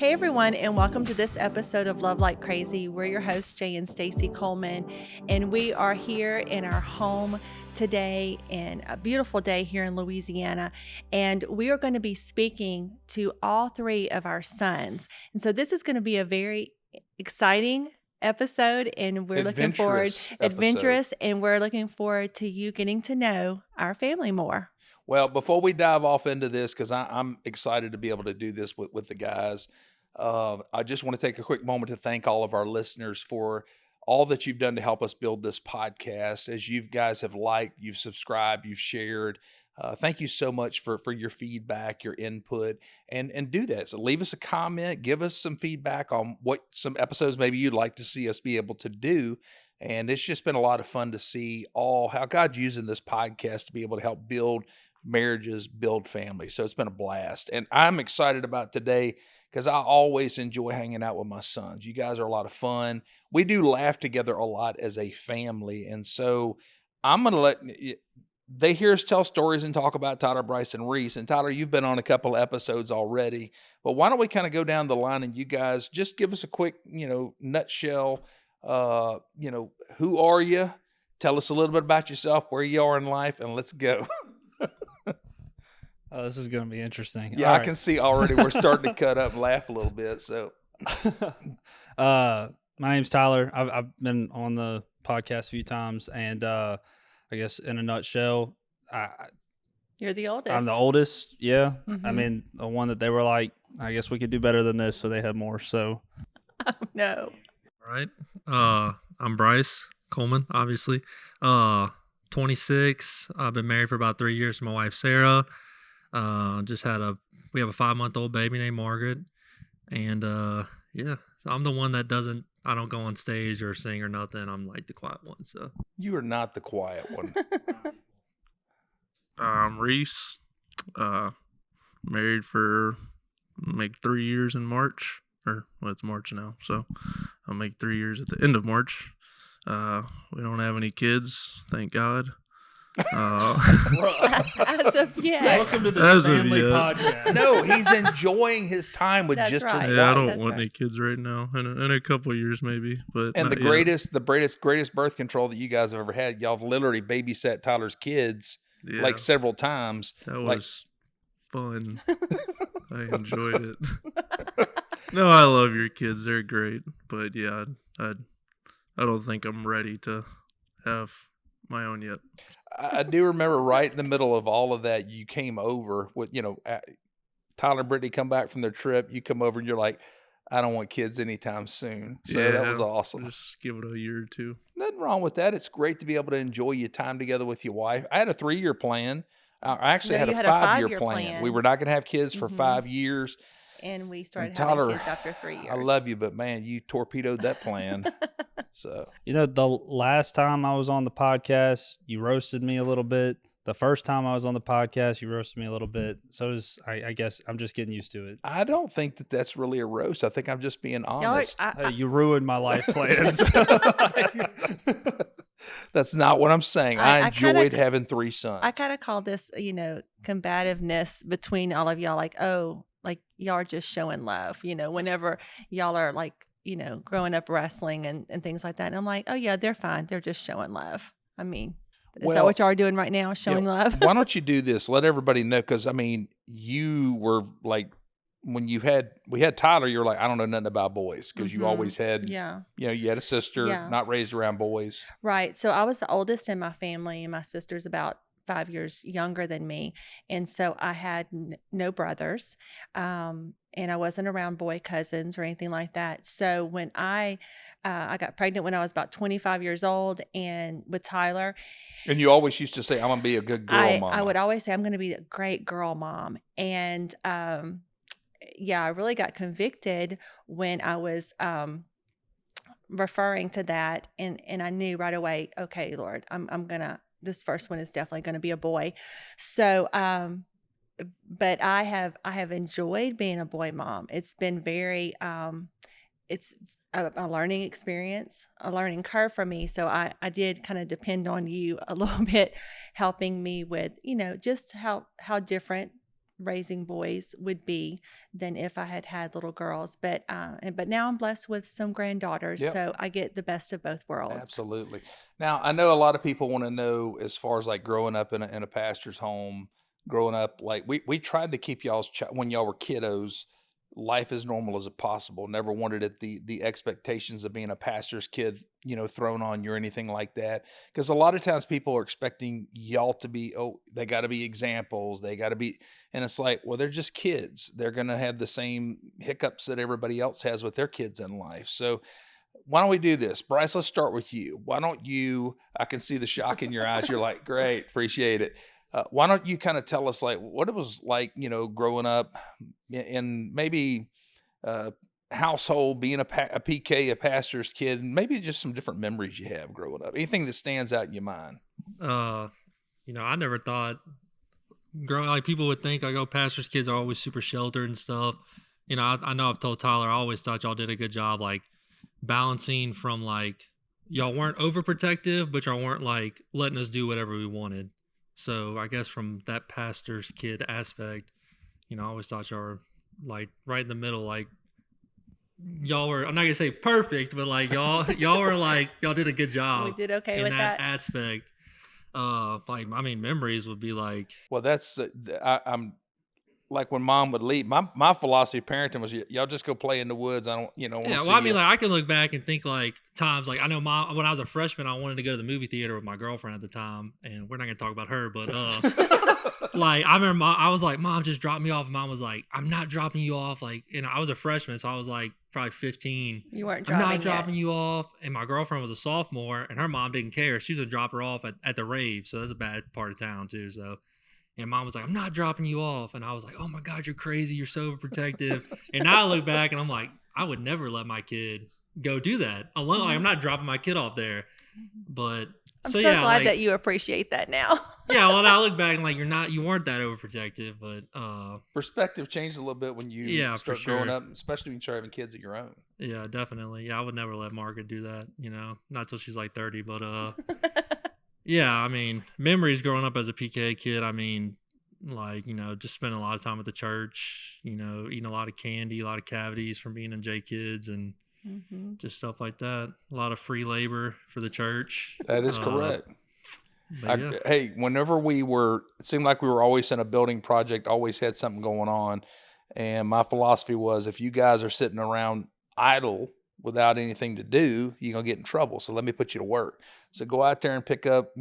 Hey everyone, and welcome to this episode of Love Like Crazy. We're your hosts, Jay and Stacy Coleman, and we are here in our home today, and a beautiful day here in Louisiana. And we are going to be speaking to all three of our sons. And so this is going to be a very exciting episode, and we're looking forward, adventurous, and we're looking forward to you getting to know our family more. Well, before we dive off into this, because I'm excited to be able to do this with the guys, I just want to take a quick moment to thank all of our listeners for all that you've done to help us build this podcast. As you guys have liked, you've subscribed, you've shared. Thank you so much for your feedback, your input, and do that. So leave us a comment, give us some feedback on what some episodes maybe you'd like to see us be able to do. And it's just been a lot of fun to see how God's using this podcast to be able to help build marriages, build families. So it's been a blast. And I'm excited about today because I always enjoy hanging out with my sons. You guys are a lot of fun. We do laugh together a lot as a family. And so I'm going to they hear us tell stories and talk about Tyler, Bryce, and Reece. And Tyler, you've been on a couple of episodes already, but why don't we kind of go down the line and you guys just give us a quick, nutshell, who are you? Tell us a little bit about yourself, where you are in life, and let's go. Oh, this is going to be interesting. Yeah, I can see already we're starting to cut up and laugh a little bit. So, my name's Tyler. I've been on the podcast a few times, and I guess in a nutshell, You're the oldest. I'm the oldest. Yeah, Mm-hmm. I mean the one that they were like, I guess we could do better than this, so they had more. So, Oh no. All right. I'm Bryce Coleman, obviously. 26. I've been married for about 3 years to my wife, Sarah. We have a 5-month-old baby named Margaret. And, so I'm the one that I don't go on stage or sing or nothing. I'm like the quiet one. So you are not the quiet one. I'm Reece. Married for 3 years in March. It's March now. So I'll make 3 years at the end of March. We don't have any kids, thank God. As of yet. welcome to the family podcast. No, he's enjoying his time with That's just right. his Yeah, I wife. don't That's want right. any kids right now. In a couple of years, maybe. But And the not yet. greatest birth control that you guys have ever had. Y'all have literally babysat Tyler's kids Yeah, like several times. that like- was fun. I enjoyed it. No, I love your kids. They're great. But yeah, I don't think I'm ready to have my own yet. I do remember right in the middle of all of that, you came over with, Tyler and Brittany come back from their trip. You come over and you're like, I don't want kids anytime soon. So that was awesome. Just give it a year or two. Nothing wrong with that. It's great to be able to enjoy your time together with your wife. I had a 3-year plan. I actually No, had you a had a 5-year 5-year plan. plan. We were not going to have kids for Mhm. 5 years. And we started Tyler, having kids after 3 years. I love you, but man, you torpedoed that plan. So The last time I was on the podcast, you roasted me a little bit. The first time I was on the podcast, you roasted me a little bit. So I guess I'm just getting used to it. I don't think that that's really a roast. I think I'm just being Y'all are- honest. Hey, you ruined my life plans. That's not what I'm saying. I I enjoyed kinda- having 3 sons. I kind of call this, combativeness between all of y'all. Like, oh, like y'all are just showing love, whenever y'all are like, growing up wrestling and things like that. And I'm like, oh yeah, they're fine. They're just showing love. I mean, is that Well, what y'all are doing right now? Showing love? Why don't you do this? Let everybody know. Cause I mean, you were like, when we had Tyler, you were like, I don't know nothing about boys. Cause you Mhm. always had, Yeah. you had a sister, Yeah. not raised around boys. Right. So I was the oldest in my family, and my sister's about 5 years younger than me. And so I had no brothers, and I wasn't around boy cousins or anything like that. So when I got pregnant when I was about 25 years old, and with Tyler, And you always used to say, I'm going to be a good girl mom. I would always say I'm going to be a great girl mom. And I really got convicted when I was referring to that, and I knew right away, okay, Lord, this first one is definitely going to be a boy. So but I have enjoyed being a boy mom. It's been very it's a learning experience, a learning curve for me. So I did kind of depend on you a little bit, helping me with, just how different raising boys would be than if I had had little girls. But now I'm blessed with some granddaughters, Yep. so I get the best of both worlds. Absolutely. Now, I know a lot of people want to know, as far as like growing up in a pastor's home, growing up, like we tried to keep y'all's when y'all were kiddos, life as normal as possible. Never wanted it the expectations of being a pastor's kid, thrown on you or anything like that. Because a lot of times people are expecting y'all to be, oh, they got to be examples, they got to be, and it's like, well, they're just kids. They're gonna have the same hiccups that everybody else has with their kids in life. So why don't we do this, Bryce? Let's start with you. Why don't you? I can see the shock in your eyes. You're like, great, appreciate it. Why don't you kind of tell us like what it was like, growing up in maybe household, being a PK, a pastor's kid, and maybe just some different memories you have growing up. Anything that stands out in your mind? I never thought growing, like, people would think like, oh, pastors' kids are always super sheltered and stuff. I know I've told Tyler, I always thought y'all did a good job, like, balancing from, like, y'all weren't overprotective, but y'all weren't like letting us do whatever we wanted. So I guess from that pastor's kid aspect, I always thought y'all were like right in the middle. Like, y'all were, I'm not gonna say perfect, but like y'all were like, y'all did a good job. We did okay in with that aspect. Memories would be like, well, that's I'm like when mom would leave. My philosophy of parenting was y'all just go play in the woods. I don't, yeah. Well, I mean, like, I can look back and think like times, like, I know when I was a freshman, I wanted to go to the movie theater with my girlfriend at the time, and we're not gonna talk about her, but like, I remember I was like, Mom, just drop me off. And Mom was like, I'm not dropping you off. Like, I was a freshman, so I was like probably 15. You weren't I'm dropping not dropping you off. And my girlfriend was a sophomore, and her mom didn't care. She was gonna drop her off at the rave, so that's a bad part of town too. So. And Mom was like, I'm not dropping you off. And I was like, oh my God, you're crazy. You're so overprotective. And now I look back and I'm like, I would never let my kid go do that alone. Like, I'm not dropping my kid off there. But I'm so glad that you appreciate that now. Yeah, well, now I look back and like, you weren't that overprotective, but perspective changed a little bit when you start growing up, especially when you start having kids of your own. Yeah, definitely. Yeah, I would never let Margaret do that, not till she's like 30, but yeah, I mean, memories growing up as a PK kid, I mean, like, just spending a lot of time at the church, eating a lot of candy, a lot of cavities from being in J Kids, and just stuff like that. A lot of free labor for the church. That is correct. Yeah. Hey, whenever it seemed like we were always in a building project, always had something going on. And my philosophy was, if you guys are sitting around idle without anything to do, you're going to get in trouble. So let me put you to work. So go out there and pick up,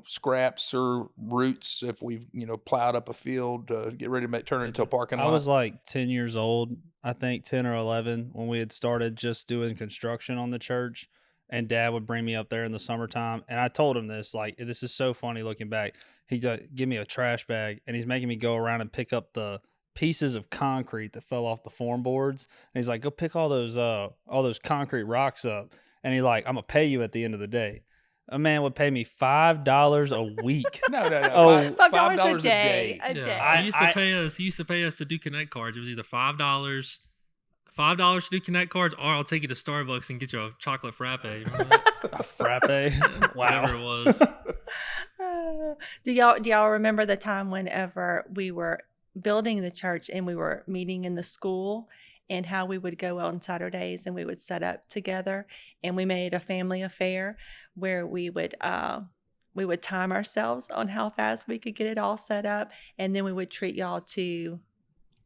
scraps or roots if we've, plowed up a field, get ready to turn it into a parking lot. I was like 10 years old, I think 10 or 11, when we had started just doing construction on the church, and Dad would bring me up there in the summertime. And I told him this, like, this is so funny looking back. He'd give me a trash bag, and he's making me go around and pick up the pieces of concrete that fell off the form boards. And he's like, go pick all those concrete rocks up. And he's like, I'm going to pay you at the end of the day. A man would pay me $5 a week. No. Oh, $5 a day. A day. He used to pay us to do Connect cards. It was either $5 to do Connect cards, or I'll take you to Starbucks and get you a chocolate frappe. A frappe? Wow. Whatever it was. Do y'all remember the time whenever we were building the church and we were meeting in the school, and how we would go on Saturdays and we would set up together, and we made a family affair where we would time ourselves on how fast we could get it all set up, and then we would treat y'all to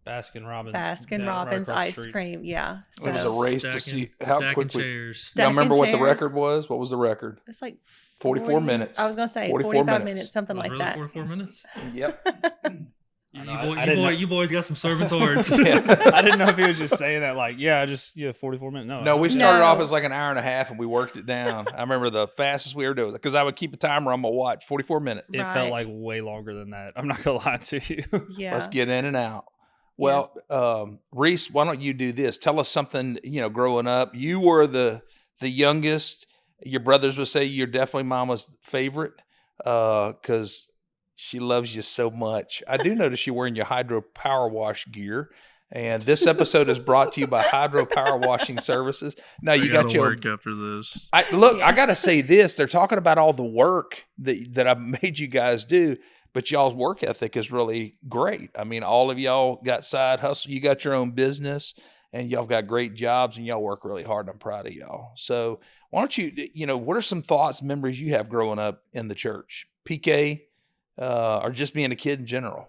Baskin Robbins ice cream. Yeah. So it was a race to see how quickly. Chairs. Y'all remember what the record was? What was the record? It's like 44 minutes. I was going to say 45 minutes, something like really that. 44 minutes? Yep. You boys got some servants' hearts. Yeah. I didn't know if he was just saying that, like, 44 minutes. No, we started off as like an hour and a half, and we worked it down. I remember the fastest we ever did it, because I would keep a timer on my watch, 44 minutes. It felt like way longer than that. I'm not going to lie to you. Yeah. Let's get in and out. Well, yes. Reece, why don't you do this? Tell us something, growing up. You were the youngest. Your brothers would say you're definitely Mama's favorite, because she loves you so much. I do notice you're wearing your Hydro Power Wash gear. And this episode is brought to you by Hydro Power Washing Services. Now you got your work after this. I got to say this. They're talking about all the work that I've made you guys do. but y'all's work ethic is really great. I mean, all of y'all got side hustle. You got your own business, and y'all got great jobs, and y'all work really hard. I'm proud of y'all. So why don't you, what are some thoughts, memories you have growing up in the church? PK, or just being a kid in general?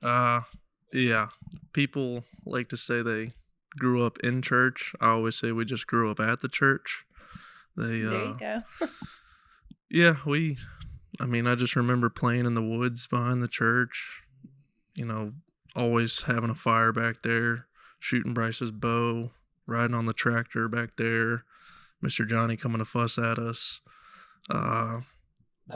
Yeah. People like to say they grew up in church. I always say we just grew up at the church. They There you go. Yeah, I just remember playing in the woods behind the church, always having a fire back there, shooting Bryce's bow, riding on the tractor back there, Mr. Johnny coming to fuss at us. That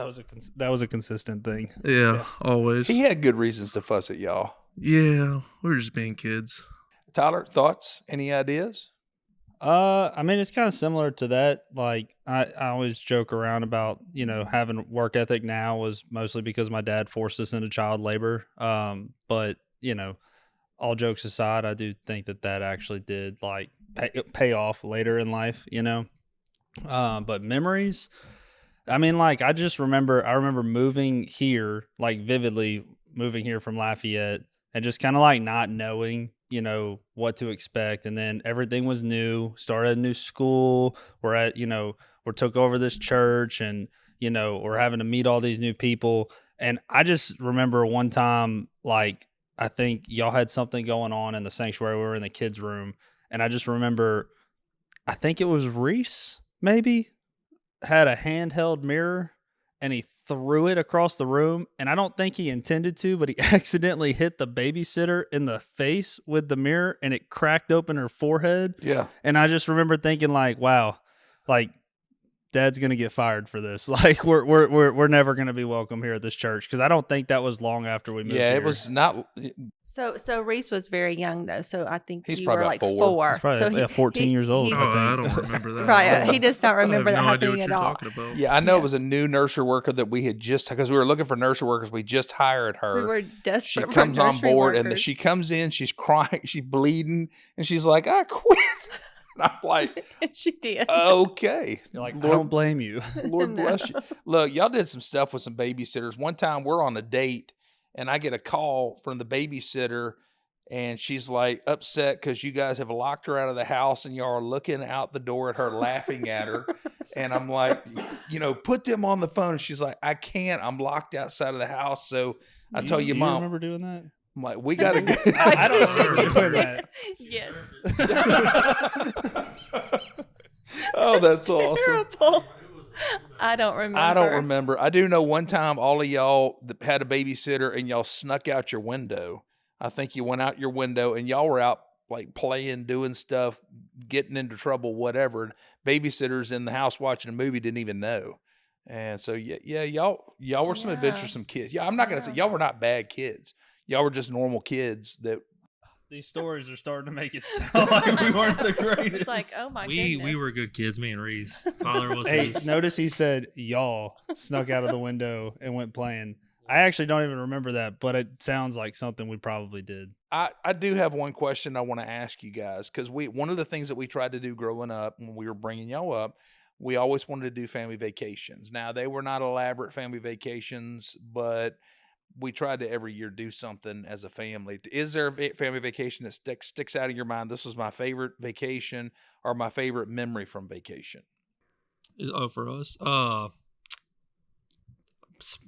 was a consistent thing. Yeah, always. He had good reasons to fuss at y'all. Yeah, we were just being kids. Tyler, thoughts? Any ideas? I mean, it's kind of similar to that. Like, I always joke around about, having work ethic now was mostly because my dad forced us into child labor. But, all jokes aside, I do think that actually did like pay off later in life, But memories, I mean, like, I remember moving here, like vividly moving here from Lafayette and just kind of like not knowing, what to expect. And then everything was new, started a new school. We took over this church and, we're having to meet all these new people. And I just remember one time, like, I think y'all had something going on in the sanctuary. We were in the kids' room. And I just remember, I think it was Reece, maybe, had a handheld mirror and he threw it across the room. And I don't think he intended to, but he accidentally hit the babysitter in the face with the mirror and it cracked open her forehead. Yeah. And I just remember thinking, like, wow, like, Dad's gonna get fired for this. Like, we're never gonna be welcome here at this church, because I don't think that was long after we moved Yeah, here. it was not. So Reece was very young though. So I think He's you probably were about like 4. four. He's probably, So 14 years old. he's- Oh, I I think. don't remember that. Right. He does not I have remember that no idea happening what at you're all. talking about. Yeah, I know Yeah. it was a new nursery worker that we had just, because we were looking for nursery workers. We just hired her. We were She desperate. comes for on nursery board and workers. she comes in, she's crying, she's bleeding, and she's like, I quit. And I'm like, she did. okay. You're like, I Lord, don't blame you. Lord No. bless you. Look, y'all did some stuff with some babysitters. One time we're on a date and I get a call from the babysitter and she's like upset because you guys have locked her out of the house and y'all are looking out the door at her laughing at her. And I'm like, put them on the phone. And she's like, I can't. I'm locked outside of the house. So I tell you, do Mom. remember doing that? I'm like, we got to go. I don't I remember remember that. Yes. Oh, that's awesome. Terrible. I don't remember. I don't remember. I do know one time all of y'all had a babysitter and y'all snuck out your window. I think you went out your window and y'all were out like playing, doing stuff, getting into trouble, whatever. Babysitters in the house watching a movie didn't even know. And so y'all were some Yeah. adventuresome kids. Yeah, I'm not gonna say Yeah. y'all were not bad kids. Y'all were just normal kids that. These stories are starting to make it sound like we weren't the greatest. It's like, oh my we goodness. were good kids, me and Reece. Tyler was Hey, his. notice he said y'all snuck out of the window and went playing. I actually don't even remember that, but it sounds like something we probably did. I do have one question I want to ask you guys, because one of the things that we tried to do growing up when we were bringing y'all up, we always wanted to do family vacations. Now, they were not elaborate family vacations, but we tried to every year do something as a family. Is there a family vacation that sticks out of your mind? This was my favorite vacation or my favorite memory from vacation. Oh, for us,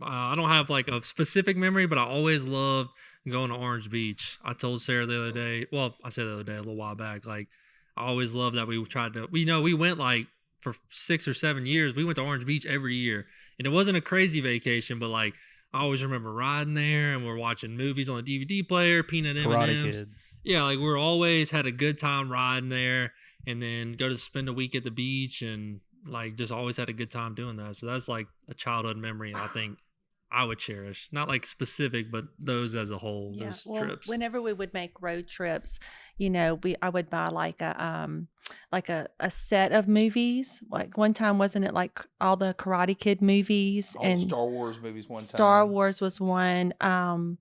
I don't have like a specific memory, but I always loved going to Orange Beach. I told Sarah the other day. Well, I said the other day, a little while back. Like, I always loved that we tried to. We went like for 6 or 7 years. We went to Orange Beach every year, and it wasn't a crazy vacation, but like I always remember riding there, and we're watching movies on the DVD player, peanut Karate M&Ms. Kid. Yeah, like we're always had a good time riding there, and then go to spend a week at the beach, and like just always had a good time doing that. So that's like a childhood memory I think I would cherish. Not like specific, but those as a whole, Yeah. those Well, trips. whenever we would make road trips, I would buy like a set of movies. Like one time, wasn't it like all the Karate Kid movies All and the Star Wars movies one time. Star Wars was one. Do y'all And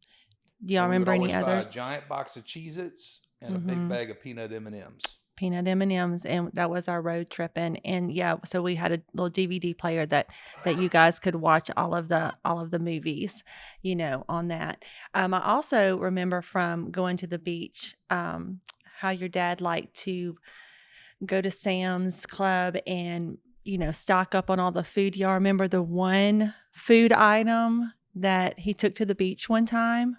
we would remember any always buy others? a giant box of Cheez-Its and a big Mhm. bag of peanut M&Ms. peanut M&Ms, and that was our road trip. And yeah, so we had a little DVD player that you guys could watch all of the movies, on that. I also remember from going to the beach, how your dad liked to go to Sam's Club and stock up on all the food. Y'all remember the one food item that he took to the beach one time?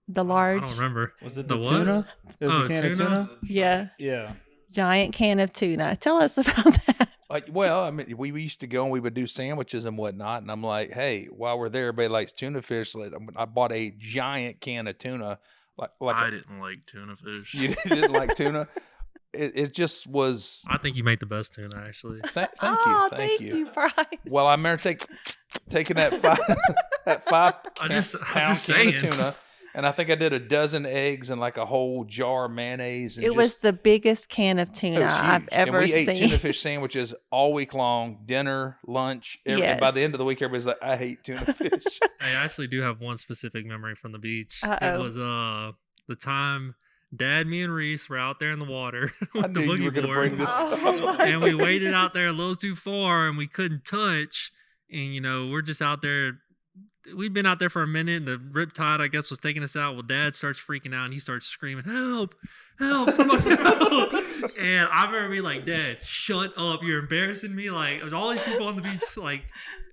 The large, I don't remember. Was it The the what? tuna? It was Oh, a can of tuna? tuna? yeah, Yeah. giant can of tuna. Tell us about that. Well, I mean, we used to go and we would do sandwiches and whatnot, and I'm like, hey, while we're there, everybody likes tuna fish. So I bought a giant can of tuna. I didn't like tuna fish. You didn't like tuna? It just was. I think you make the best tuna, actually. Thank Oh, you, thank you, Bryce. Well, I remember taking that five I'm just pound can saying. of tuna, and I think I did a dozen eggs and like a whole jar of mayonnaise. And It was the biggest can of it tuna was I've huge. ever and we seen. ate tuna fish sandwiches all week long, dinner, lunch. And by the Yes. end of the week, everybody's like, I hate tuna fish. I actually do have one specific memory from the beach. Uh-oh. It was the time Dad, me, and Reece were out there in the water with I the knew you were boogie going to board. bring this Oh, up. my And we waited out goodness. there a little too far and we couldn't touch. And, we're just out there. We'd been out there for a minute and the riptide, I guess, was taking us out. Well, Dad starts freaking out and he starts screaming, help, somebody help. And I remember being like, Dad, shut up. You're embarrassing me. Like, all these people on the beach, like,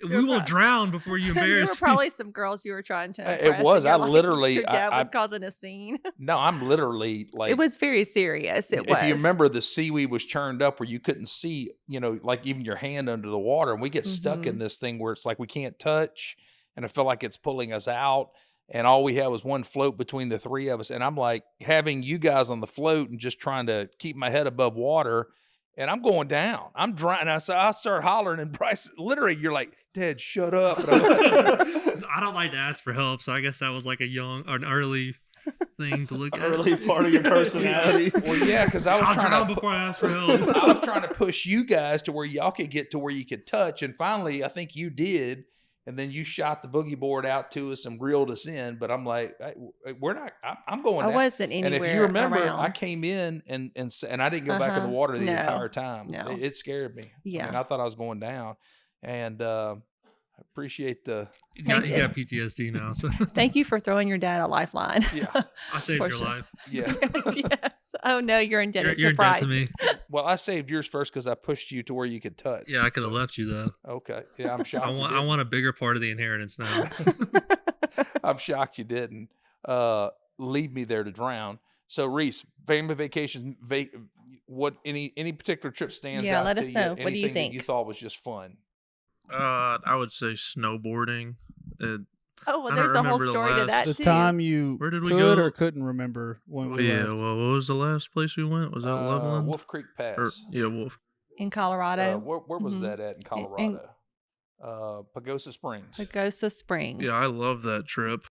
we will drown before you There were embarrass me. probably some girls you were trying to It impress. was. and you're I like, literally- Your dad I- was causing a scene. No, I'm literally like. It was very serious. It was. If you remember, the seaweed was churned up where you couldn't see, like even your hand under the water. And we get stuck in this thing where it's like we can't touch. And I feel like it's pulling us out. And all we had was one float between the three of us. And I'm like having you guys on the float and just trying to keep my head above water. And I'm going down. I'm drowning. I start hollering. And Bryce, literally, you're like, Dad, shut up. And I'm like, I don't like to ask for help, so I guess that was like an early thing to look at. Early part of your personality. well, yeah, because I was I'll trying drown to. before I ask for help. I was trying to push you guys to where y'all could get to where you could touch. And finally, I think you did. And then you shot the boogie board out to us and reeled us in. But I'm like, we're not, I'm going I down. wasn't anywhere And if you remember, around. I came in and I didn't go back in the water the No. entire time. No. It scared me. Yeah. I mean, I thought I was going down. And I appreciate the. He's got Thank you. PTSD now, so Thank you for throwing your dad a lifeline. Yeah. I saved For your sure. life. Yeah. yes. Oh, no, you're indebted You're to in debt Bryce. to me. Well, I saved yours first because I pushed you to where you could touch. Yeah, I could have left you though. Okay. Yeah, I'm shocked. I you want didn't. a bigger part of the inheritance now. I'm shocked you didn't leave me there to drown. So Reece, family vacations, what any particular trip stands Yeah, out let to us you? know. What do you Anything that you think? thought was just fun? I would say snowboarding. Oh, well, I don't there's a whole remember the story to last- that, The too. time you Where did we could go? or couldn't remember when we Yeah, left. well, what was the last place we went? Was that Loveland? Wolf Creek Pass. Yeah, Wolf. In Colorado, Where was Mhm. that at in Colorado? Pagosa Springs. Pagosa Springs. Yeah, I love that trip.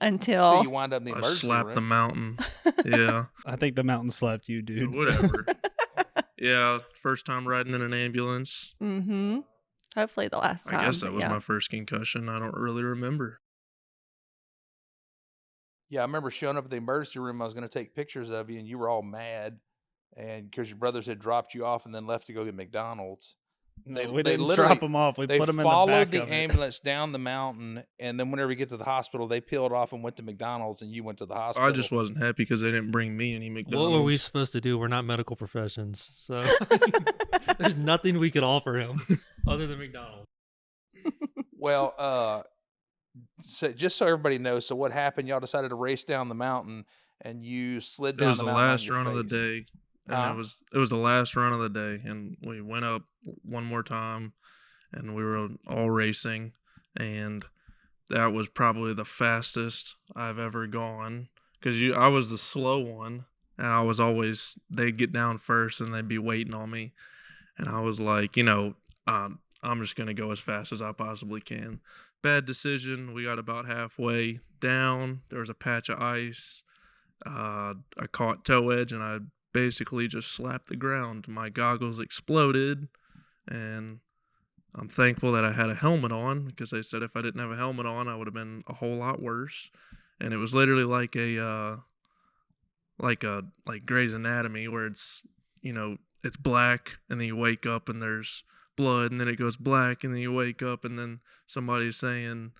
Until So you wind up in the I emergency slapped room. the mountain. Yeah, I think the mountain slapped you, dude. whatever. Yeah, first time riding in an ambulance. Mm-hmm. Hopefully the last time. I guess that but was yeah. my first concussion. I don't really remember. Yeah, I remember showing up at the emergency room. I was going to take pictures of you, and you were all mad, and because your brothers had dropped you off and then left to go get McDonald's. No, we didn't literally- drop them off. We They put them in the followed back the of it. ambulance down the mountain, and then whenever we get to the hospital, they peeled off and went to McDonald's, and you went to the hospital. I just wasn't happy because they didn't bring me any McDonald's. What were we supposed to do? We're not medical professions, so there's nothing we could offer him other than McDonald's. Well, so just so everybody knows, so what happened? Y'all decided to race down the mountain, and you slid It down was the the mountain on last your run of the face. day, and Huh? it was the last run of the day, and we went up one more time, and we were all racing, and that was probably the fastest I've ever gone because I was the slow one, and I was always they'd get down first and they'd be waiting on me, and I was like, I'm just gonna go as fast as I possibly can. Bad decision. We got about halfway down. There was a patch of ice. I caught toe edge and I basically just slapped the ground. My goggles exploded, and I'm thankful that I had a helmet on because they said if I didn't have a helmet on, I would have been a whole lot worse. And it was literally like like Grey's Anatomy, where it's it's black, and then you wake up and there's blood, and then it goes black, and then you wake up, and then somebody's saying,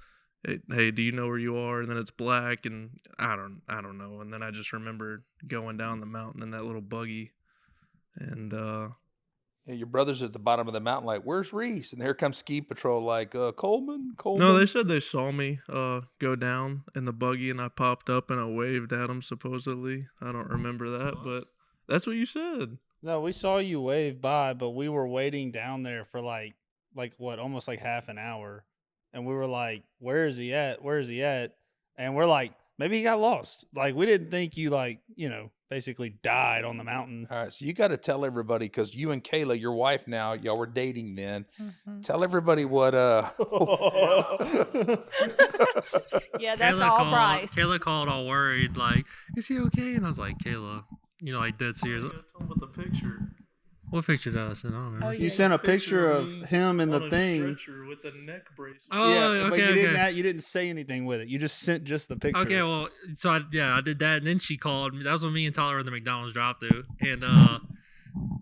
hey, do you know where you are? And then it's black, and I don't know. And then I just remember going down the mountain in that little buggy, and Yeah, your brother's at the bottom of the mountain, like, where's Reece? And here comes ski patrol, like, Coleman. no, they said they saw me go down in the buggy, and I popped up and I waved at them, supposedly. I don't remember that, but that's what you said. No, we saw you wave by, but we were waiting down there for like what, almost like half an hour. And we were like, where is he at? Where is he at? And we're like, maybe he got lost. Like, we didn't think you basically died on the mountain. All right, so you got to tell everybody, because you and Kayla, your wife now, y'all were dating then. Mhm. Tell everybody what. Yeah, that's Kayla all called, Bryce. Kayla called all worried, like, is he okay? And I was like, Kayla, like dead serious. With the picture. What picture did I send? I don't remember. Oh, You yeah, sent a Picture picture of of me him in the on a thing. stretcher with the neck brace. Oh, Yeah, but okay. you didn't say anything with it. You just sent just the picture. Okay, well, so I did that, and then she called me. That was when me and Tyler were in the McDonald's drive-thru, and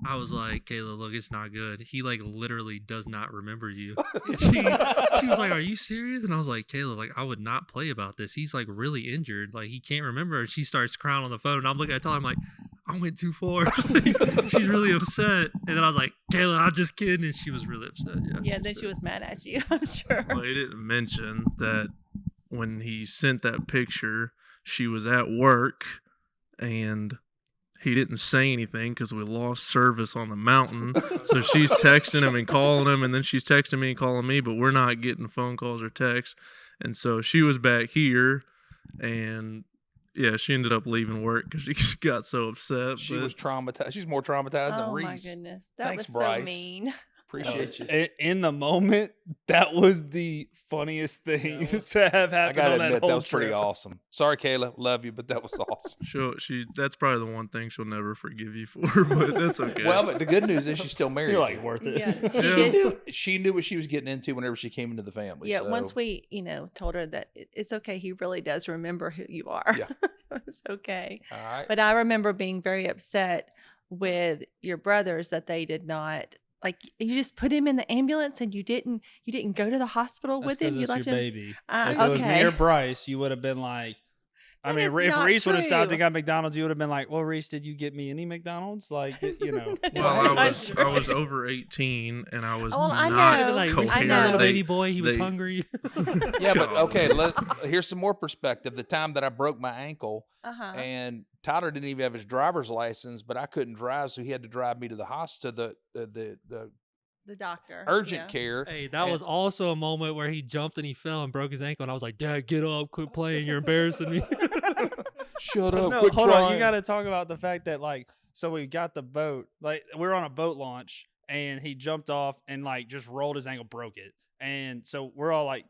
I was like, Kayla, look, it's not good. He like literally does not remember you. And she was like, are you serious? And I was like, Kayla, like I would not play about this. He's like really injured. Like he can't remember. And she starts crying on the phone. And I'm looking at her, I'm like, I went too far. She's really upset. And then I was like, Kayla, I'm just kidding. And she was really upset. Yeah, and then she was mad at you, I'm sure. Well, he didn't mention that when he sent that picture, she was at work, and he didn't say anything because we lost service on the mountain. So she's texting him and calling him, and then she's texting me and calling me, but we're not getting phone calls or texts. And so she was back here, and yeah, she ended up leaving work because she got so upset. She was traumatized. She's more traumatized than Oh Reece. my goodness, that Thanks, was so Bryce. mean. Appreciate you. In the moment, that was the funniest thing to have I happened gotta on that admit, whole that was pretty trip. awesome. Sorry, Kayla. Love you, but that was awesome. That's probably the one thing she'll never forgive you for, but that's okay. Well, but the good news is she's still married. You're to like you. worth it. Yeah, She knew what she was getting into whenever she came into the family. Yeah, so. once we, told her that it's okay, he really does remember who you are. Yeah. It was okay. All right. But I remember being very upset with your brothers that they did not, like, you just put him in the ambulance and you didn't go to the hospital That's with him. 'cause You it's left your him. baby. Uh, If it was me okay. or Bryce, you would have been like, That if is not Reece would have stopped true. and got McDonald's, you would have been like, well, Reece, did you get me any McDonald's? Like, That Well, is I not was true. over 18, and I was Well, I not know. Like, I Reece is know. a little They- baby boy. He was they- hungry. Yeah, but God. okay. Here's some more perspective. The time that I broke my ankle, Uh-huh. and Tyler didn't even have his driver's license, but I couldn't drive, so he had to drive me to the hospital, the The doctor. urgent yeah. care. Hey, that And- was also a moment where he jumped and he fell and broke his ankle. And I was like, Dad, get up, quit playing. You're embarrassing me. Shut But up! no, quit hold on. You crying. got to talk about the fact that, like, so we got the boat, like, we were on a boat launch, and he jumped off and, like, just rolled his ankle, broke it. And so we're all like,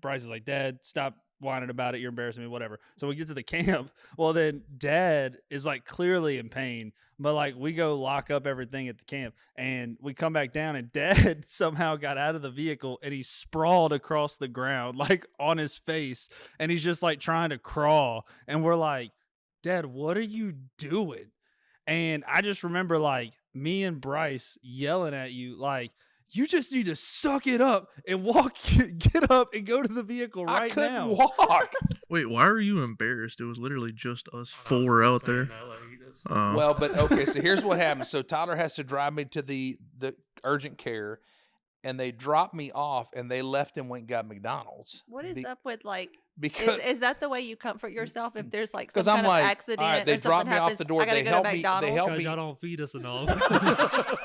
Bryce is like, Dad, stop whining about it. You're embarrassing me, whatever. So we get to the camp. Well, then Dad is like clearly in pain, but like we go lock up everything at the camp, and we come back down, and Dad somehow got out of the vehicle and he sprawled across the ground, like on his face, and he's just like trying to crawl. And we're like, Dad, what are you doing? And I just remember like me and Bryce yelling at you, like, you just need to suck it up and get up and go to the vehicle I right couldn't now. walk. Wait, why are you embarrassed? It was literally just us four out there. Well, but okay. So here's what happens. So Tyler has to drive me to the urgent care, and they dropped me off, and they left and went and got McDonald's. What is up with, like, Because is that the way you comfort yourself if there's like some 'cause I'm kind like, of all accident right, they or something dropped me off happens? the door, I gotta they go helped to me- they McDonald's. helped Because me- y'all don't feed us enough.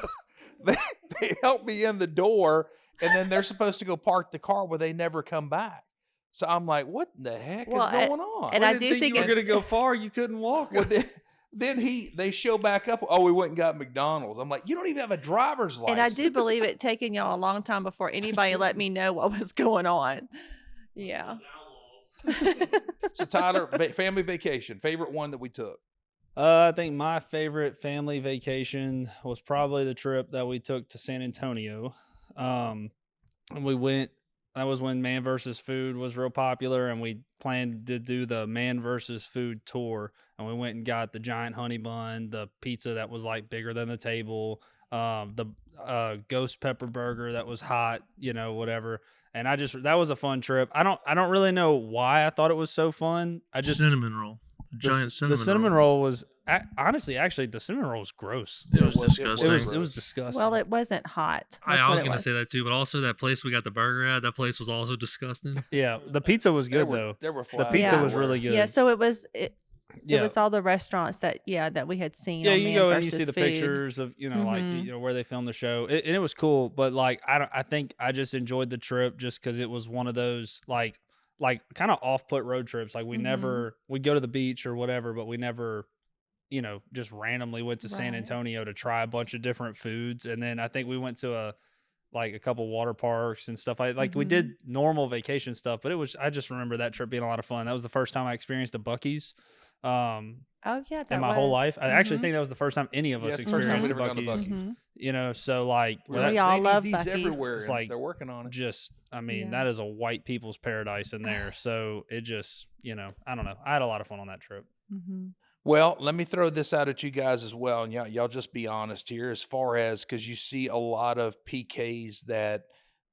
they helped me in the door, and then they're supposed to go park the car where they never come back. So I'm like, what the heck Well, is going on? and We I didn't do think you were it's- gonna go far. You couldn't walk. Well, then they show back up. Oh, we went and got McDonald's. I'm like, you don't even have a driver's license. And I do believe it taking y'all a long time before anybody let me know what was going on. Yeah. So Tyler, family vacation, favorite one that we took. I think my favorite family vacation was probably the trip that we took to San Antonio. And we went That was when Man versus Food was real popular, and we planned to do the Man versus Food tour. And we went and got the giant honey bun, the pizza that was like bigger than the table, the ghost pepper burger that was hot, whatever. And that was a fun trip. I don't really know why I thought it was so fun. I just Cinnamon roll. Giant cinnamon the cinnamon roll was honestly, actually, the cinnamon roll was gross. It was disgusting. It was disgusting. Well, it wasn't hot. I was going to say that too, but also that place we got the burger at, that place was also disgusting. Yeah, the pizza was good though. There were The flies pizza Yeah. was really good. Yeah, so it was Yeah. it was all the restaurants that we had seen. Yeah, on you Man go and you versus see the Food. pictures of like Mhm. where they filmed the show, and it was cool. But like I think I just enjoyed the trip just because it was one of those like kind of off-put road trips. Like we'd go to the beach or whatever, but we never just randomly went to San Right. Antonio to try a bunch of different foods. And then I think we went to a couple water parks and stuff like we did normal vacation stuff, but I just remember that trip being a lot of fun. That was the first time I experienced a Buc-ee's. Oh yeah, that In my whole was. life. I actually think that was the first time any of us it's the first time experienced we'd ever gone to Buc-ee's. Buc-ee's. So like We're We like, all they need love these Buc-ee's. everywhere. It's and like they're working on it. just Yeah. that is a white people's paradise in there. So it just I don't know. I had a lot of fun on that trip. Mhm. Well, let me throw this out at you guys as well, and y'all just be honest here, as far as because you see a lot of PKs that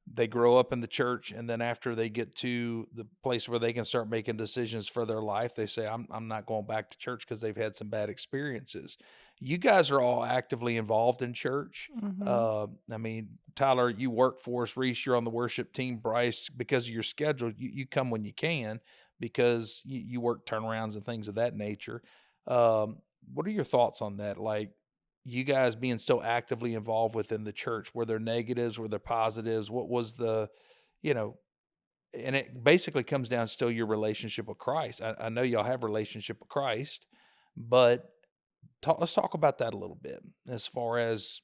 they grow up in the church, and then after they get to the place where they can start making decisions for their life, they say, "I'm not going back to church" because they've had some bad experiences. You guys are all actively involved in church. Mhm. I mean, Tyler, you work for us. Reece, you're on the worship team. Bryce, because of your schedule, you come when you can because you work turnarounds and things of that nature. What are your thoughts on that? Like you guys being still actively involved within the church, were there negatives, were there positives? What was you know, and it basically comes down still your relationship with Christ. I know y'all have relationship with Christ, but let's talk about that a little bit as far as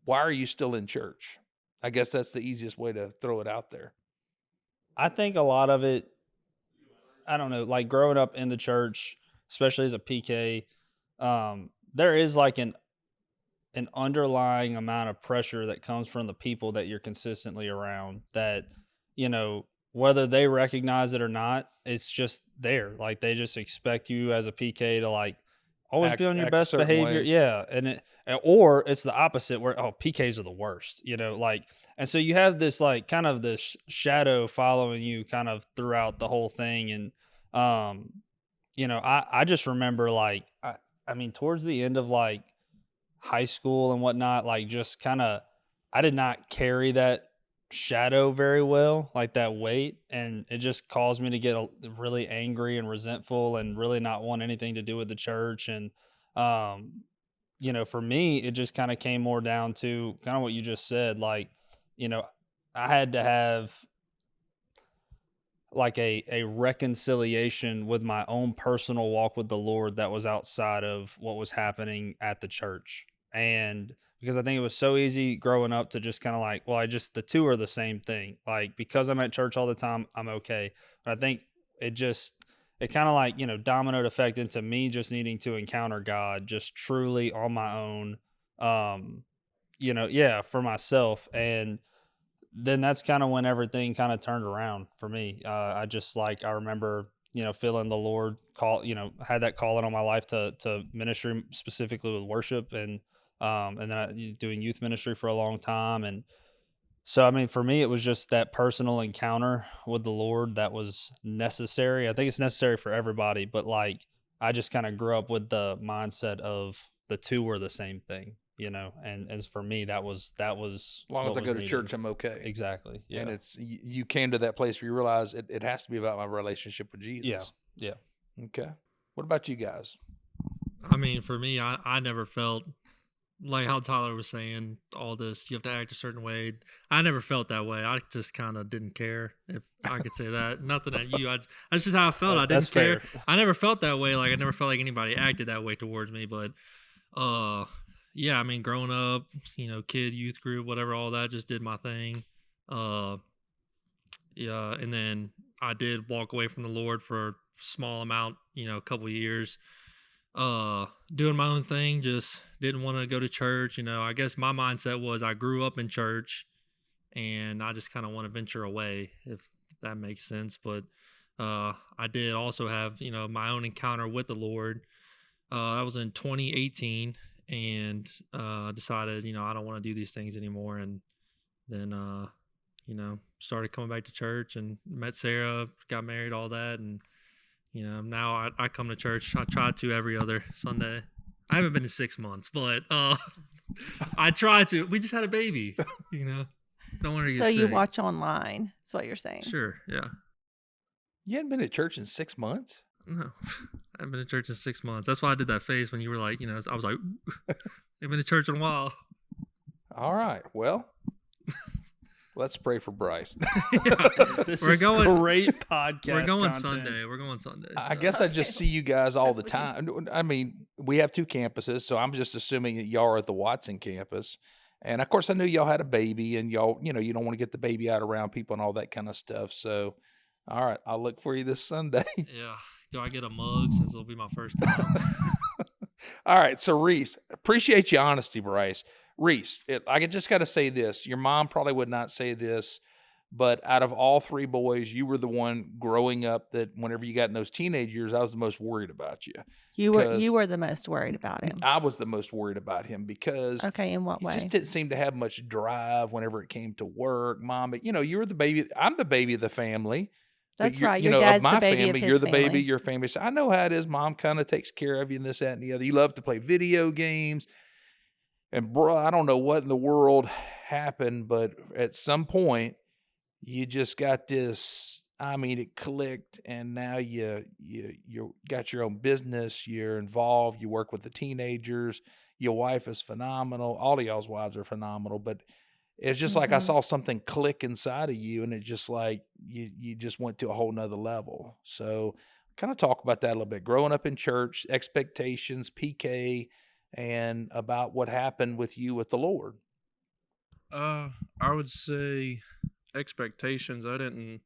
why are you still in church? I guess that's the easiest way to throw it out there. I think a lot of it, I don't know, like growing up in the church, especially as a PK, there is like an underlying amount of pressure that comes from the people that you're consistently around that, whether they recognize it or not, it's just there. Like they just expect you as a PK to like always be on your Act a best certain behavior. way. Yeah. Or it's the opposite where, PKs are the worst, and so you have this like kind of this shadow following you kind of throughout the whole thing. And, I just remember like, I mean, towards the end of like high school and whatnot, like just kind of, I did not carry that shadow very well, like that weight. And it just caused me to get really angry and resentful and really not want anything to do with the church. And, for me, it just kind of came more down to kind of what you just said. Like, I had to have like a reconciliation with my own personal walk with the Lord that was outside of what was happening at the church. And because I think it was so easy growing up to just kind of like, well, the two are the same thing. Like because I'm at church all the time, I'm okay. But I think it kind of like, dominoed effect into me just needing to encounter God just truly on my own, for myself. And then that's kind of when everything kind of turned around for me. I remember, feeling the Lord had that calling on my life to ministry, specifically with worship, and then doing youth ministry for a long time. And so, I mean, for me, it was just that personal encounter with the Lord that was necessary. I think it's necessary for everybody, but like, I just kind of grew up with the mindset of the two were the same thing, and as for me, that was As long as what I go was to needed. church, I'm okay. Exactly. Yeah. And it's you came to that place where you realize it has to be about my relationship with Jesus. Yeah. Okay. What about you guys? I mean, for me, I never felt like how Tyler was saying all this. You have to act a certain way. I never felt that way. I just kind of didn't care, if I could say that. Nothing at you. That's just how I felt. I That's didn't care. fair. I never felt that way. Like I never felt like anybody acted that way towards me. But yeah, I mean, growing up, kid, youth group, whatever, all that, just did my thing. Yeah, and then I did walk away from the Lord for a small amount, a couple years. Doing my own thing, just didn't want to go to church. I guess my mindset was I grew up in church and I just kind of want to venture away, if that makes sense. But I did also have, my own encounter with the Lord. That was in 2018, and decided, I don't want to do these things anymore. And then, started coming back to church and met Sarah, got married, all that. And, now I come to church. I try to every other Sunday. I haven't been in 6 months, but I try to. We just had a baby, Don't want her to get So sick. you watch online, is what you're saying. Sure, yeah. You hadn't been to church in 6 months? No, I haven't been to church in 6 months. That's why I did that face when you were like, I was like, I've been to church in a while. All right. Well, let's pray for Bryce. This We're is going- great podcast. We're going content. Sunday. We're going Sunday. I so. guess I just see you guys all the time. I mean, we have 2 campuses, so I'm just assuming that y'all are at the Watson campus. And of course, I knew y'all had a baby, and y'all, you don't want to get the baby out around people and all that kind of stuff. So, all right, I'll look for you this Sunday. Yeah. Do I get a mug since it'll be my first time? All right, so Reece, appreciate your honesty, Bryce. Reece, I just got to say this. Your mom probably would not say this, but out of all 3 boys, you were the one growing up that whenever you got in those teenage years, I was the most worried about you. You were the most worried about him. I was the most worried about him because Okay, in what he way? just didn't seem to have much drive whenever it came to work. Mom, but you were the baby. I'm the baby of the family. But That's you're- right. Your of dad's my the baby family, of his you're the family. baby, your family. So I know how it is. Mom kind of takes care of you and this, that, and the other. You love to play video games. And bro, I don't know what in the world happened, but at some point you just got this. I mean, it clicked, and now you got your own business. You're involved. You work with the teenagers. Your wife is phenomenal. All of y'all's wives are phenomenal, but it's just like I Mhm. saw something click inside of you, and it just like you just went to a whole nother level. So kind of talk about that a little bit. Growing up in church, expectations, PK, and about what happened with you with the Lord. I would say expectations. It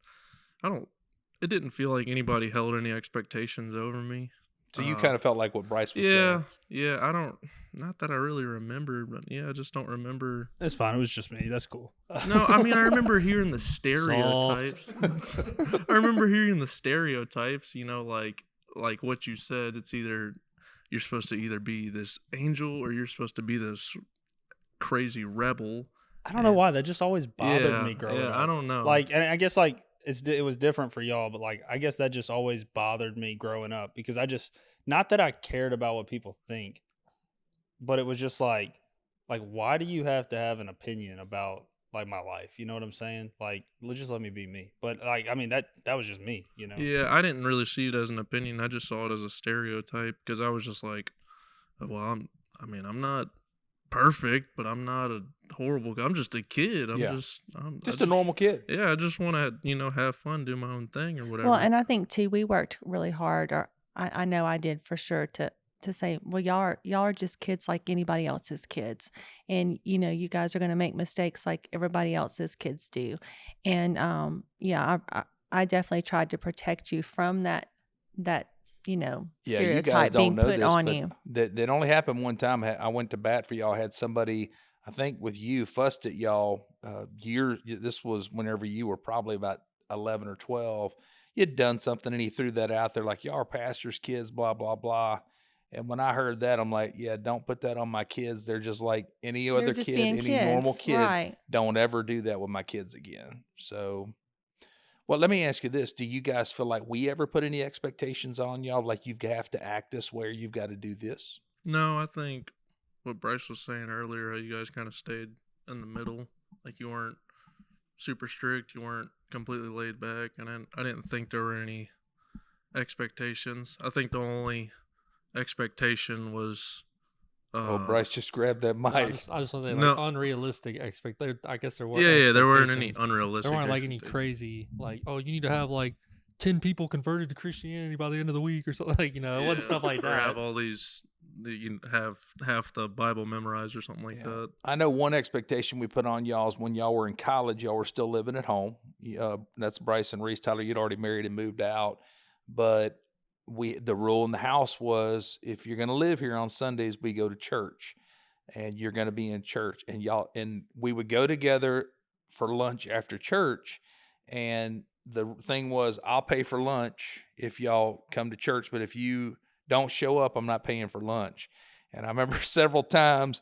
didn't feel like anybody held any expectations over me. So you kind of felt like what Bryce was Yeah, saying. yeah. Not that I really remember, but yeah, I just don't remember. It's fine. It was just me. That's cool. No, I mean, I remember hearing the stereotypes. I remember hearing the stereotypes, like what you said. It's either you're supposed to either be this angel or you're supposed to be this crazy rebel. I don't know why that just always bothered me growing up. I don't know. Like, and I guess like it was different for y'all, but like I guess that just always bothered me growing up because I just not that I cared about what people think, but it was just like why do you have to have an opinion about like my life? You know what I'm saying? Like, just let me be me. But like, I mean that was just me. Yeah, I didn't really see it as an opinion. I just saw it as a stereotype because I was just like, well, I'm not perfect, but I'm not a horrible guy. I'm just a kid. I'm Yeah. just A normal kid. Yeah, I just want to, have fun, do my own thing or whatever. Well, and I think too, we worked really hard, or I know I did for sure to say, well, y'all are just kids like anybody else's kids, and you guys are going to make mistakes like everybody else's kids do, and I definitely tried to protect you from that Yeah, you guys stereotype don't being know put this, on but you. that only happened one time. I went to bat for y'all. Had somebody, I think, with you fussed at y'all. This was whenever you were probably about 11 or 12. You'd done something, and he threw that out there like y'all are pastors' kids, blah blah blah. And when I heard that, I'm like, yeah, don't put that on my kids. They're just like any They're other just kid, being any normal kids, kid. right? Don't ever do that with my kids again. So. Well, let me ask you this. Do you guys feel like we ever put any expectations on y'all? Like you have to act this way or you've got to do this? No, I think what Bryce was saying earlier, how you guys kind of stayed in the middle. Like you weren't super strict, you weren't completely laid back, and I didn't think there were any expectations. I think the only expectation was Bryce just grabbed that mic. I just want to say, No. unrealistic expectations. I guess there were. yeah, there weren't any expectations. unrealistic. There weren't like any expectations. crazy, like, oh, you need to have like 10 people converted to Christianity by the end of the week or something. Like, it wasn't stuff like or have that. all these, you have half the Bible memorized or something like Yeah. that. I know one expectation we put on y'all is when y'all were in college, y'all were still living at home. That's Bryce and Reece. Tyler, you'd already married and moved out. But the rule in the house was if you're going to live here on Sundays, we go to church. And you're going to be in church, and we would go together for lunch after church. And the thing was, I'll pay for lunch if y'all come to church, but if you don't show up, I'm not paying for lunch. And I remember several times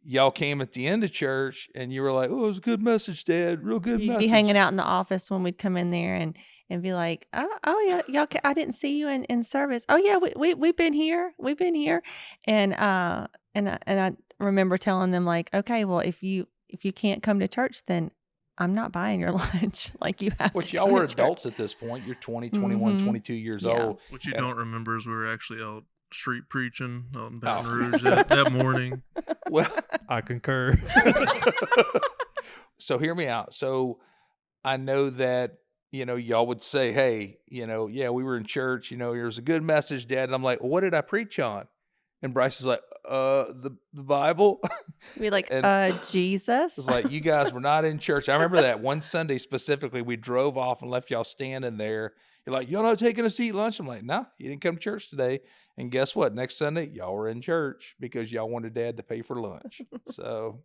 y'all came at the end of church and you were like, "Oh, it was a good message, Dad. Real good You'd message." be hanging out in the office when we'd come in there and be like, oh yeah, y'all, I didn't see you in service. Oh yeah, we've been here. We've been here. And I remember telling them like, okay, well, if you can't come to church, then I'm not buying your lunch. Like you have Which to y'all come were to adults church. at this point. You're 20, 21, Mhm. 22 years Yeah. old. What you And- don't remember is we were actually out street preaching out in Oh. Baton Rouge that morning. Well, I concur. so hear me out. So I know that, y'all would say, hey, yeah, we were in church, there was a good message, Dad. And I'm like, well, what did I preach on? And Bryce is like, the Bible. Be like, And Jesus. it's like, you guys were not in church. I remember that one Sunday specifically, we drove off and left y'all standing there. You're like, y'all not taking us to eat lunch? I'm like, no, you didn't come to church today. And guess what? Next Sunday, y'all were in church because y'all wanted Dad to pay for lunch. So,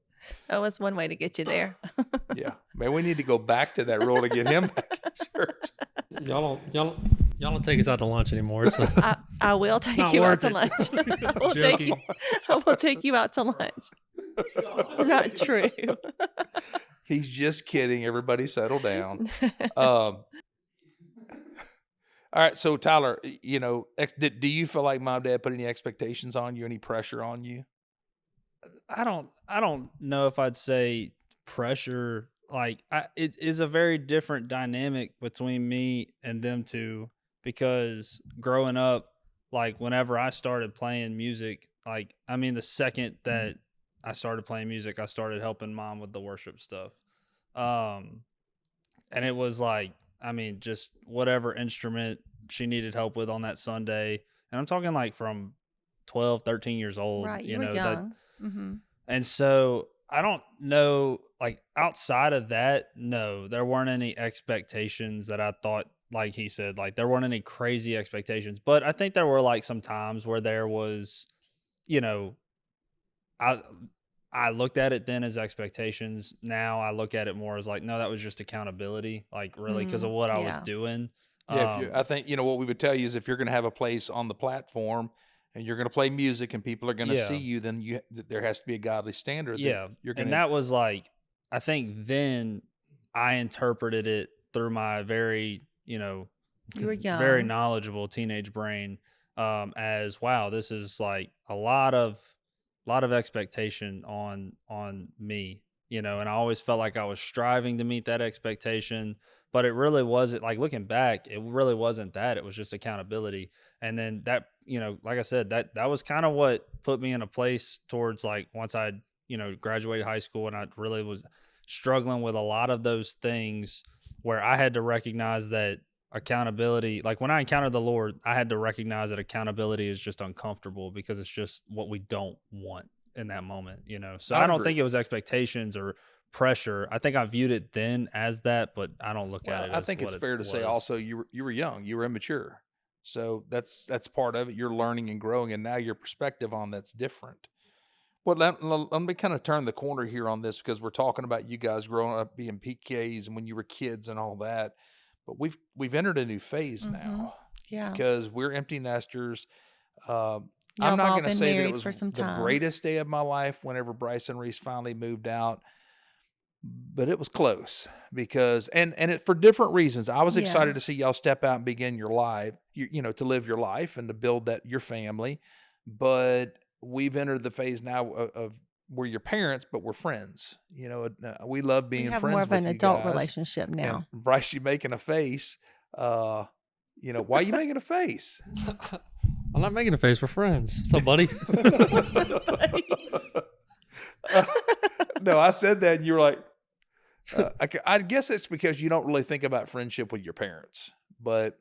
That was one way to get you there. yeah, man, we need to go back to that rule to get him back in church. Y'all don't take us out to lunch anymore. So I will take not you out worth to it. lunch. I will take you out to lunch. Not true. He's just kidding. Everybody settle down. All right. So Tyler, do you feel like Mom, Dad put any expectations on you, any pressure on you? I don't know if I'd say pressure. Like it is a very different dynamic between me and them two, because growing up, like whenever I started playing music, like I mean the second that I started playing music, I started helping Mom with the worship stuff. And it was like, I mean, just whatever instrument she needed help with on that Sunday. And I'm talking like from 12, 13 years old, Right. You you were know, young. Mm-hmm. and so I don't know, like outside of that, no, there weren't any expectations that I thought, like he said, like there weren't any crazy expectations. But I think there were like some times where there was, you know, I I looked at it then as expectations. Now I look at it more as like, no, that was just accountability, like really because of what I was Yeah. doing. Yeah. I think, what we would tell you is if you're going to have a place on the platform and you're going to play music and people are going to see Yeah. you, then there has to be a godly standard. Yeah. That you're going And to. that was like, I think then I interpreted it through my very, You were very young. knowledgeable teenage brain, as wow, this is like a lot of expectation on me, and I always felt like I was striving to meet that expectation, but it really wasn't. Like looking back, it really wasn't that. It was just accountability. And then that, like I said, that was kind of what put me in a place towards like once I graduated high school, and I really was struggling with a lot of those things where I had to recognize that accountability, like when I encountered the Lord, I had to recognize that accountability is just uncomfortable because it's just what we don't want in that moment, So I I don't agree. think it was expectations or pressure. I think I viewed it then as that, but I don't look Well, at it I as think what it's it fair to say was. also you were young, you were immature. So that's part of it. You're learning and growing, and now your perspective on that's different. Well, let me kind of turn the corner here on this because we're talking about you guys growing up being PKs and when you were kids and all that. But we've entered a new phase Mhm. now Yeah. because we're empty nesters. Y'all I'm have not all going to been say that it married was for some the time. greatest day of my life whenever Bryce and Reece finally moved out, but it was close because for different reasons. I was Yeah. excited to see y'all step out and begin your life, to live your life and to build your family. But we've entered the phase now of we're your parents, but we're friends. We love We being have friends more of with an you adult guys. relationship And now. Bryce, you making a face? Why are you making a face? I'm not making a face for friends. What's up, buddy? No, I said that, and you were like, I guess it's because you don't really think about friendship with your parents, but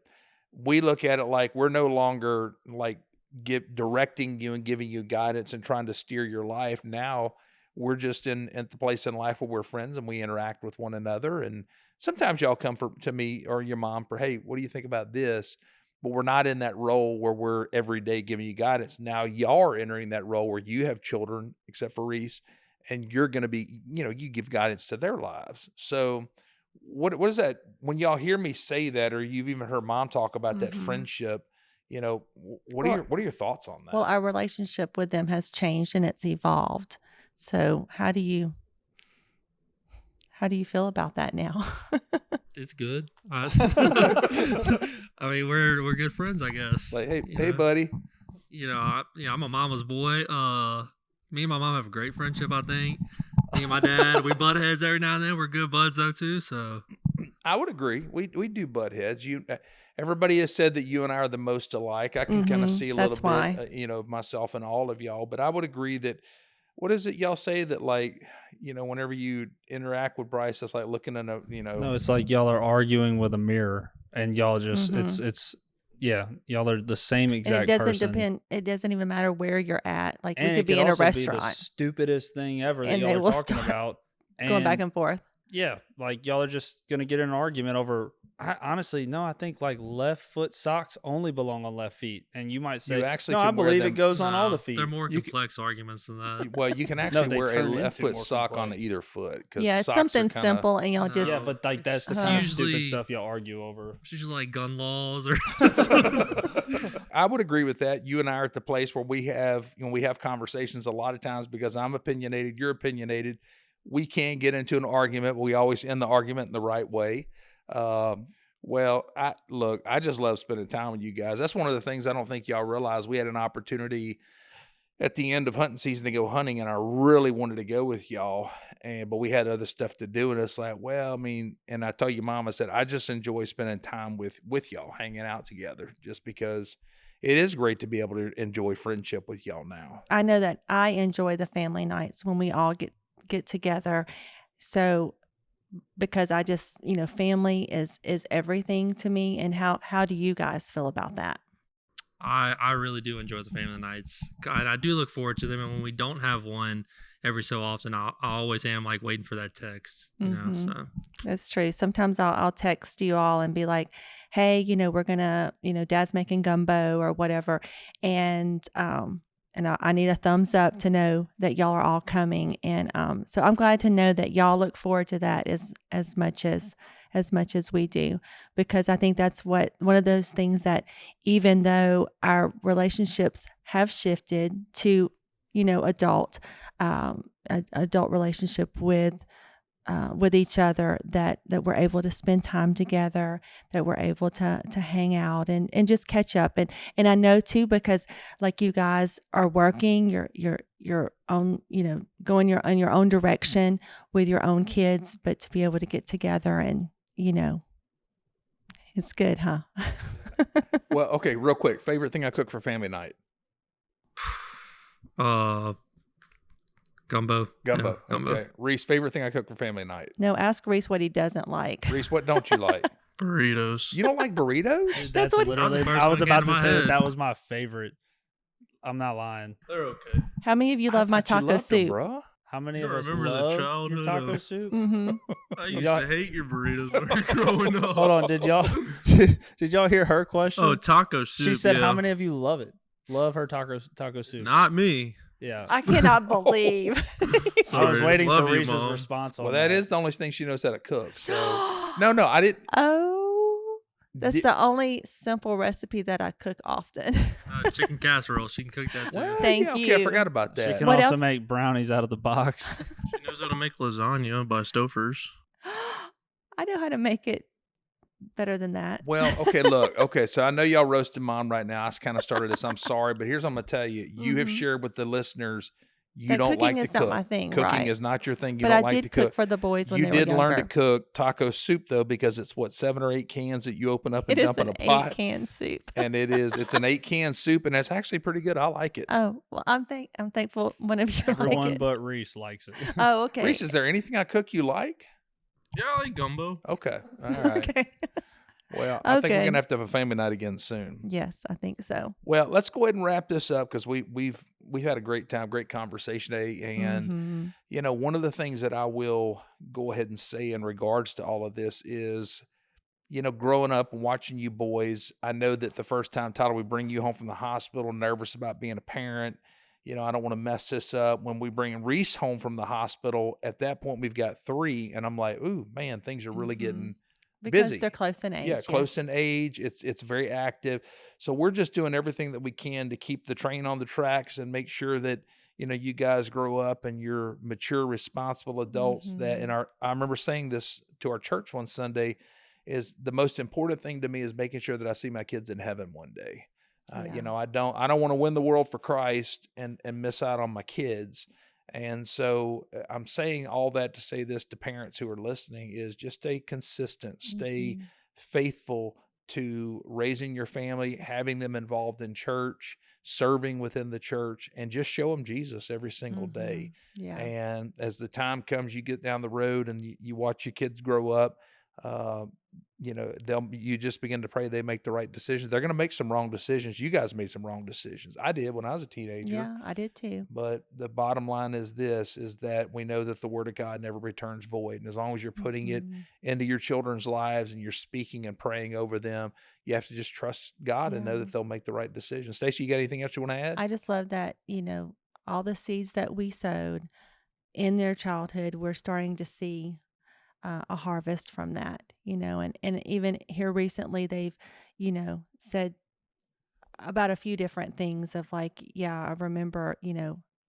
we look at it like we're no longer like directing you and giving you guidance and trying to steer your life. Now we're just at the place in life where we're friends and we interact with one another. And sometimes y'all come to me or your mom for, hey, what do you think about this? But we're not in that role where we're every day giving you guidance. Now y'all are entering that role where you have children, except for Reece, and you're going to be, you give guidance to their lives. So what is that when y'all hear me say that, or you've even heard mom talk about that friendship, what are your thoughts on that? Well, our relationship with them has changed and it's evolved. So how do you feel about that now? It's good. I mean, we're good friends, I guess. Like, hey, You hey, know? buddy. I'm a mama's boy. Me and my mom have a great friendship, I think. Me and my dad, we butt heads every now and then. We're good buds though too. So I would agree. We do butt heads. Everybody has said that you and I are the most alike. I can kind of see a That's little bit, why. of myself and all of y'all. But I would agree that, what is it y'all say that, like, whenever you interact with Bryce, it's like looking in a, No, it's like y'all are arguing with a mirror, and y'all just y'all are the same And exact it doesn't person. depend. It doesn't even matter where you're at. Like And we it could be could in a also be the restaurant stupidest thing ever that And they y'all are will talking start about. going back and forth. Yeah, like y'all are just gonna get in an argument over. Honestly, no, I think like left foot socks only belong on left feet, and you might say, actually no, I can wear believe it them- goes on all the feet. They're more complex arguments than that. Well, you can actually they wear a turn left into foot more sock on complex. either foot. 'Cause Yeah, it's socks are something kinda- simple, and y'all just Yeah, but like that's the It's kind of usually- stupid stuff y'all argue over. It's usually like gun laws or I would agree with that. You and I are at the place where we have conversations a lot of times because I'm opinionated, you're opinionated. We can get into an argument, but we always end the argument in the right way. Well, I just love spending time with you guys. That's one of the things I don't think y'all realize. We had an opportunity at the end of hunting season to go hunting, and I really wanted to go with y'all, but we had other stuff to do, and it's like, well, I mean, and I tell you, Mom, I said I just enjoy spending time with y'all, hanging out together, just because it is great to be able to enjoy friendship with y'all now. I know that I enjoy the family nights when we all get together. So because I just, family is everything to me. And how do you guys feel about that? I really do enjoy the family nights. And I do look forward to them. And when we don't have one every so often, I always am like waiting for that text, so. That's true. Sometimes I'll text you all and be like, hey, we're gonna, Dad's making gumbo or whatever. And I need a thumbs up to know that y'all are all coming. And so I'm glad to know that y'all look forward to that as much as we do, because I think that's one of those things that even though our relationships have shifted to, adult relationship with each other, that we're able to spend time together, that we're able to hang out and just catch up. And I know too, because like you guys are working your own, going in your own direction with your own kids, but to be able to get together and, it's good, huh? Well, okay, real quick, favorite thing I cook for family night? Gumbo. Gumbo. Yeah, gumbo. Okay. Reese, favorite thing I cook for family night? No, ask Reece what he doesn't like. Reese, what don't you like? Burritos. You don't like burritos? Dude, That's what- literally. That was the first I was one that about came to to my say head. that was my favorite. I'm not lying. They're okay. How many of you love my taco soup? Bruh. How many You of us remember the love your childhood taco of- soup? Mm-hmm. I used Y'all- to hate your burritos when we were growing up. Hold on, did y'all did y'all hear her question? Oh, taco soup. she said, yeah. "How many of you love it? Love her taco soup?" Not me. Yeah, I cannot believe. I was Sorry. waiting Love for you, Reese's Mom. response on Well, that is the only thing she knows how to cook. So no, I didn't. Oh, that's Did- the only simple recipe that I cook often. Chicken casserole. She can cook that too. Well, Thank yeah, okay, I you. forgot about She that. can What also else? make brownies out of the box. She knows how to make lasagna by Stouffer's. I know how to make it better than that. Well, okay, look. Okay, so I know y'all roasting Mom right now. I kind of started this. I'm sorry, but here's what I'm going to tell you. You have Mhm. shared with the listeners you That don't cooking like to is not cook. my thing, Cooking right. is not your thing. You But don't I like did to cook cook. for the boys when You they were did younger. learn to cook taco soup, though, because it's, 7 or 8 cans that you open up and It is dump in an a pot. 8-can soup. And it's an 8-can soup, and it's actually pretty good. I like it. Oh, well, I'm thankful one of you Everyone like it. but Reese likes it. Oh, okay. Reese, is there anything I cook you like? Yeah, I like gumbo. Okay. All right. Okay. Well, I think we're Okay. going to have a family night again soon. Yes, I think so. Well, let's go ahead and wrap this up because we've had a great time, great conversation today. And, Mhm. one of the things that I will go ahead and say in regards to all of this is, growing up and watching you boys, I know that the first time, Tyler, we bring you home from the hospital, nervous about being a parent, I don't want to mess this up. When we bring Reece home from the hospital, at that point we've got 3, and I'm like, ooh, man, things are really getting because busy. they're close in age. Yeah, close yes. in age. It's very active. So we're just doing everything that we can to keep the train on the tracks and make sure that you guys grow up and you're mature, responsible adults. That Mhm. I remember saying this to our church one Sunday, is the most important thing to me is making sure that I see my kids in heaven one day. Yeah. I don't want to win the world for Christ and miss out on my kids. And so I'm saying all that to say this to parents who are listening is just stay consistent, stay Mhm. faithful to raising your family, having them involved in church, serving within the church, and just show them Jesus every single day. Yeah. And as the time comes, you get down the road and you watch your kids grow up. Uh, you just begin to pray they make the right decisions. They're going to make some wrong decisions. You guys made some wrong decisions. I did when I was a teenager. Yeah, I did too. But the bottom line is this, is that we know that the word of God never returns void. And as long as you're putting it Mhm. into your children's lives and you're speaking and praying over them, you have to just trust God and know Yeah. that they'll make the right decision. Stacey, you got anything else you want to add? I just love that, all the seeds that we sowed in their childhood, we're starting to see a harvest from that, and even here recently, they've, said about a few different things of like, yeah, I remember,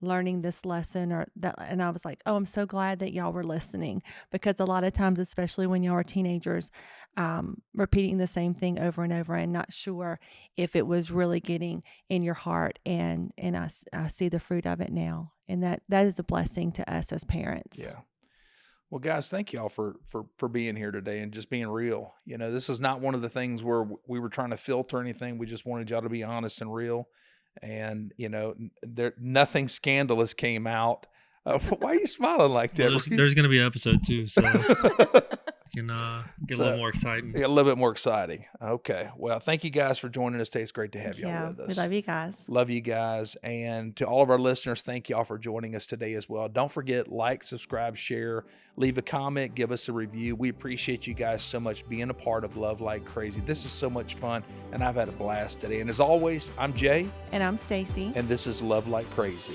learning this lesson or that. And I was like, oh, I'm so glad that y'all were listening, because a lot of times, especially when y'all are teenagers, repeating the same thing over and over and not sure if it was really getting in your heart. And I see the fruit of it now. And that is a blessing to us as parents. Yeah. Well, guys, thank y'all for being here today and just being real. This is not one of the things where we were trying to filter anything. We just wanted y'all to be honest and real. And, nothing scandalous came out. Why are you smiling like that? Well, there's going to be an episode 2, so can get a little more exciting. Yeah, a little bit more exciting. Okay. Well, thank you guys for joining us today. It's great to have y'all Yeah, with us. we love you guys. Love you guys. And to all of our listeners, thank y'all for joining us today as well. Don't forget, like, subscribe, share, leave a comment, give us a review. We appreciate you guys so much being a part of Love Like Crazy. This is so much fun, and I've had a blast today. And as always, I'm Jay. And I'm Stacy. And this is Love Like Crazy.